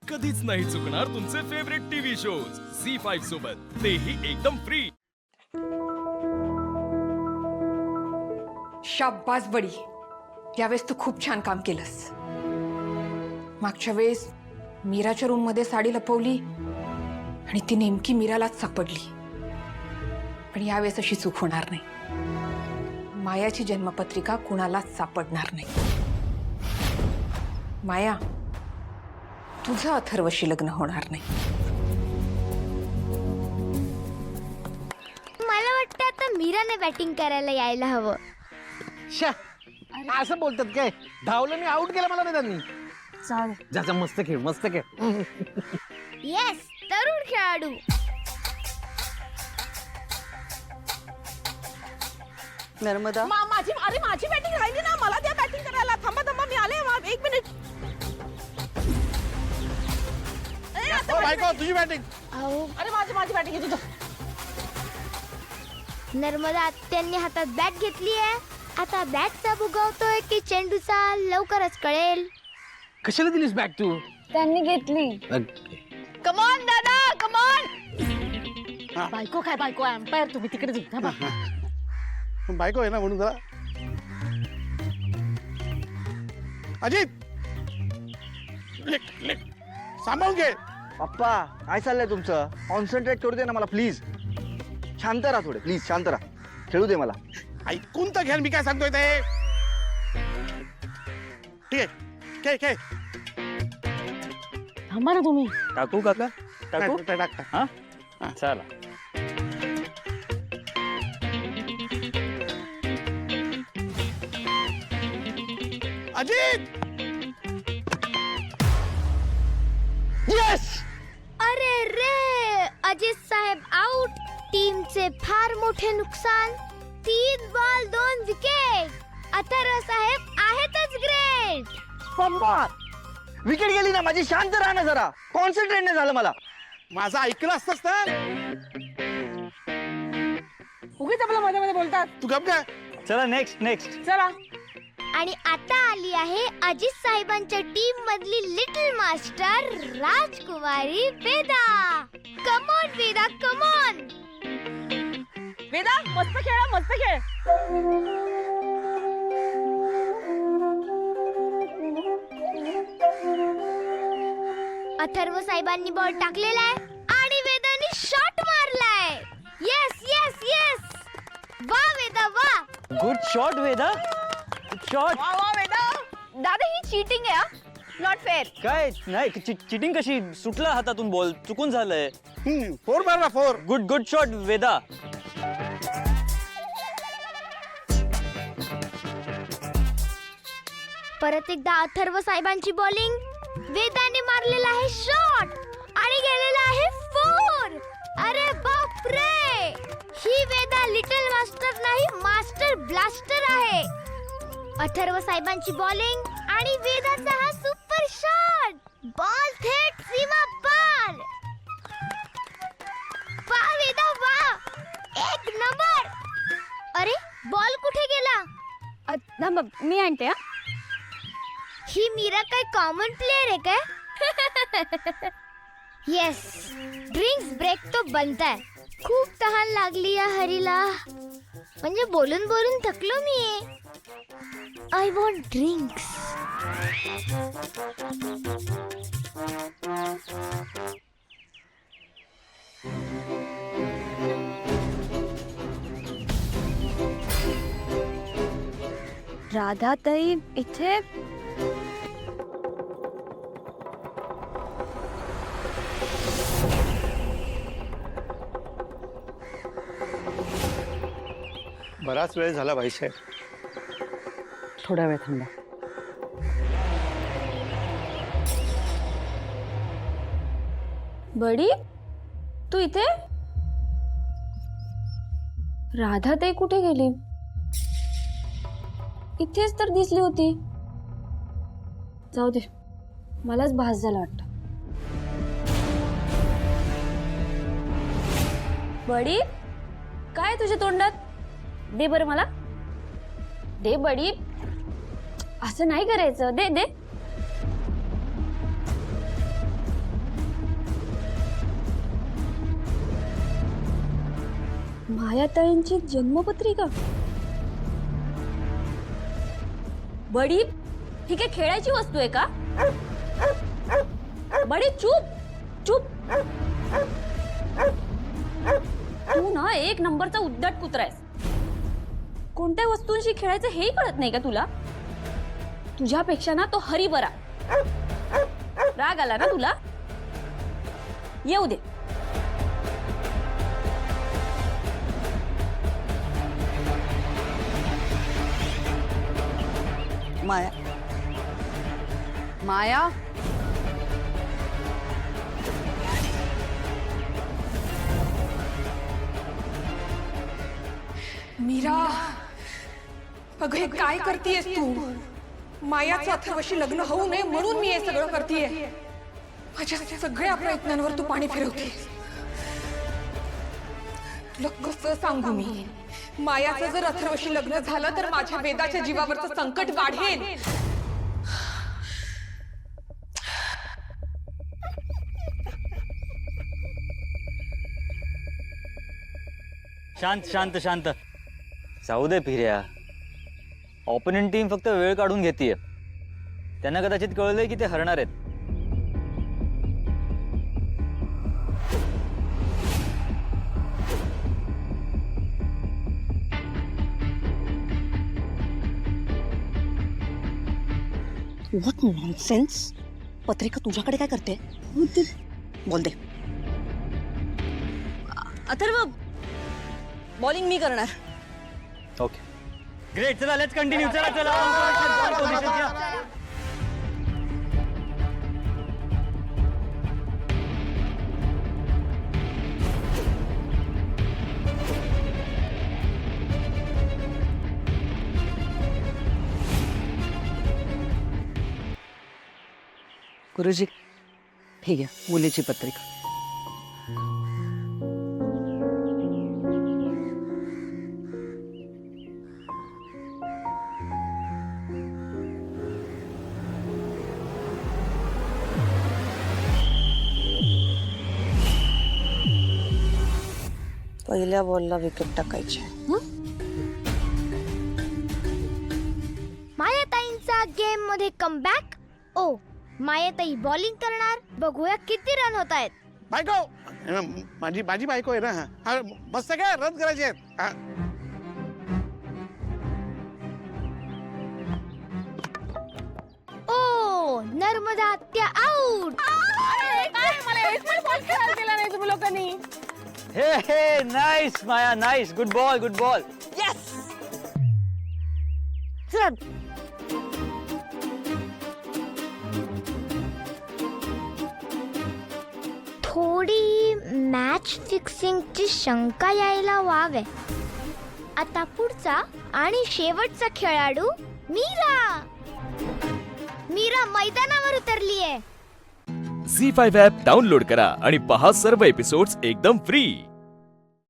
कधीच नाही चुकणार तुमचे फेवरेट टीव्ही शोज झी5 सोबत, तेही एकदम फ्री। शाब्बास बडी, यावेळेस तू खूप छान काम केलंस। मागच्या वेळेस मीराच्या रूम मध्ये साडी लपवली आणि ती नेमकी मीरालाच सापडली, पण यावेळेस अशी चूक होणार नाही। मायाची जन्मपत्रिका कुणालाच सापडणार नाही। माया, तुझं अथर्वशी लग्न होणार नाही। मला वाटतं आता मीराने बॅटिंग करायला यायला हवं। शा, असं बोलतात काय? धावलं मी, आउट केला मला नाही त्यांनी। जा जा, मस्त खेळ, मस्त खेळ। येस, तरुण खेळाडू। नर्मदा, माझी बॅटिंग राहिली ना, मला द्या बॅटिंग करायला। थांबा मी आले, एक मिनिट। बायको, तुझी बॅटिंग। अहो, अरे माझी बॅटिंग आहे तुझं। नर्मदा आत्यांनी हातात बॅट घेतली आहे। आता बॅटचा बुगावतोय की चेंडूचा लवकरच कळेल। कशाला दिलीस बॅग तू? त्यांनी घेतली। कम ऑन दादा, कम ऑन। बायको काय बायको, एम्पायर तुम्ही तिकडे झुकता। बायको आहे ना म्हणून जरा। अजित, सांभाळून घे। पप्पा काय चाललंय तुमचं? कॉन्सन्ट्रेट करू दे ना मला प्लीज। शांत राहा थोडे, प्लीज शांत राहा, खेळू दे मला। ऐकून तर घ्या मी काय सांगतोय ते। ठीक आहे, खेळ खेळ। थांबा ना तुम्ही। टाकू काका, टाकू? टाक। हा, चला। अजित, यस, अरे रे, अजित साहेब आउट। टीमचे फार मोठे नुकसान। 3 बॉल 2 विकेट। अथर्व साहेब आहेतच ग्रेट। पप्पा विकेट गेली ना माझी। शांत राहा ना जरा, कॉन्सन्ट्रेट नाही झालं मला। माझं ऐकलं असतंस तर। उगीच आपल्या मध्ये बोलतात। तू गप काय? चला नेक्स्ट नेक्स्ट। चला। आणि आता आली आहे अजित साहेबांच्या टीम मधली little master Rajkumari Veda. Come on Veda, come on. Veda, मस्त खेळा, मस्त खेळ। अथर्व साहेबांनी बॉल टाकलेला आहे आणि वेदाने शॉट मारलाय। येस येस येस, वा वेदा वा। Good shot Veda, good shot. वा वा वेदा। दादा ही चीटिंग आहे, नॉट फेअर। काय नाही, चिटिंग कशी? सुटला हातातून बॉल, चुकून झालंय। 4 मारला, 4। Good good shot Veda. परत एकदा अथर्व साहेबांची बॉलिंग। वेदाने मारलेला आहे शॉट आणि गेलेला आहे 4। अरे बाप रे, ही वेदा लिटिल मास्टर नाही, मास्टर ब्लास्टर आहे। अथर्व साहेबांची बॉलिंग आणि वेदाचा हा सुपर शॉट। बॉल थेट सीमा पार। वा वेदा वा, एक नंबर। अरे बॉल कुठे गेला? मी आणते। ही मीरा काय कॉमन प्लेयर है काय? यस, ड्रिंक्स ब्रेक तो बनता है। खूप तहान लागली या हरीला, म्हणजे बोलून बोलून थकलो मी। I want drinks. राधाताई इथे? बराच वेळ झाला भाईसाहेब। थोडा वेळ थांबा। बडी, तू इथे? राधाताई कुठे गेली? इथेच तर दिसली होती। जाऊ दे, मलाच भास झाला वाटतं। बडी, काय तुझ्या तोंडात? दे बरं मला, दे बडी। असं नाही करायचं, दे दे। मायाताईंची जन्मपत्रिका. बडी ही काय खेळायची वस्तू आहे का? बडी चूप चूप. तू ना एक नंबरचा उद्धट कुत्रा आहेस. कोणत्या वस्तूंशी खेळायचं हेही कळत नाही का तुला? तुझ्यापेक्षा ना तो हरी बरा. राग आला ना तुला? येऊ दे. माया माया मीरा, अगं हे काय करतेयस तू? मायाचं अथर्वशी लग्न होऊ नये म्हणून मी हे सगळं करतेय. माझ्या सगळ्या प्रयत्नांवर तू पाणी फिरवते. तुला कसं सांगू मी? मायाचं जर अथर्वशी लग्न झालं तर माझ्या वेदाच्या जीवावरचं संकट वाढेल. शांत शांत शांत. जाऊ दे फिर्या. ऑपोनेंट टीम फक्त वेळ काढून घेतीये. त्यांना कदाचित कळलंय की ते हरणार आहेत. What nonsense. पत्रिका तुझ्याकडे काय करते? बोल दे. अथर्व, बॉलिंग मी करणार. Okay great. चला लेट्स कंटिन्यू. चला चला पोझिशन घ्या. गुरुजी, ठीक आहे, मुलीची पत्रिका. पहिल्या बॉलला विकेट टाकायची. मायाताईंचा गेम मध्ये कमबॅक. ओ, मायाताई बॉलिंग करणार. बघूया किती रन होत आहेत. बायको, माझी माझी बायको आहे ना. हा, मस्त काय रन करायचे आहेत. हा. ओ, नर्मदा आत्या आउट. हे हे nice Maya, nice. Good ball, good ball. थोडी मॅच फिक्सिंगची शंका यायला वाव आहे. आता पुढचा आणि शेवटचा खेळाडू मीरा. मीरा मैदानावर उतरली आहे. झी 5 ॲप डाउनलोड करा आणि पहा सर्व एपिसोड्स एकदम फ्री.